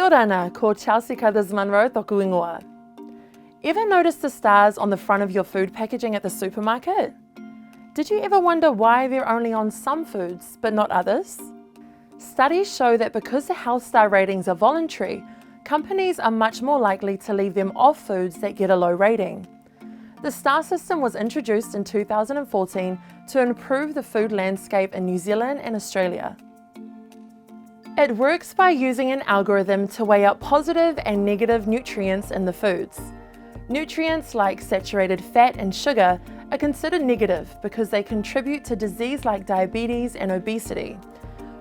Kia ora, ko Chelsea Cathers Munro toku ingoa. Ever notice the stars on the front of your food packaging at the supermarket? Did you ever wonder why they're only on some foods but not others? Studies show that because the health star ratings are voluntary, companies are much more likely to leave them off foods that get a low rating. The star system was introduced in 2014 to improve the food landscape in New Zealand and Australia. It works by using an algorithm to weigh up positive and negative nutrients in the foods. Nutrients like saturated fat and sugar are considered negative because they contribute to disease like diabetes and obesity.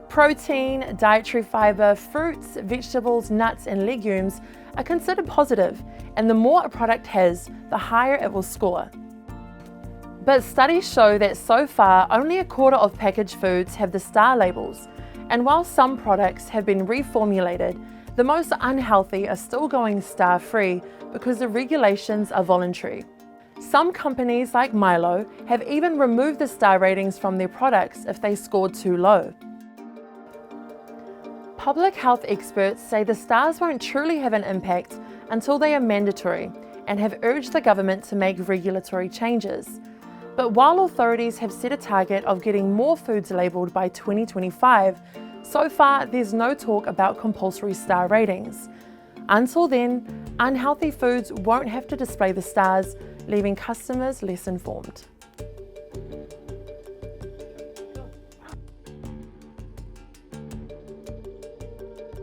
Protein, dietary fiber, fruits, vegetables, nuts and legumes are considered positive, and the more a product has, the higher it will score. But studies show that so far only a quarter of packaged foods have the star labels, and while some products have been reformulated, the most unhealthy are still going star-free because the regulations are voluntary. Some companies like Milo have even removed the star ratings from their products if they scored too low. Public health experts say the stars won't truly have an impact until they are mandatory and have urged the government to make regulatory changes. But while authorities have set a target of getting more foods labelled by 2025, so far there's no talk about compulsory star ratings. Until then, unhealthy foods won't have to display the stars, leaving customers less informed.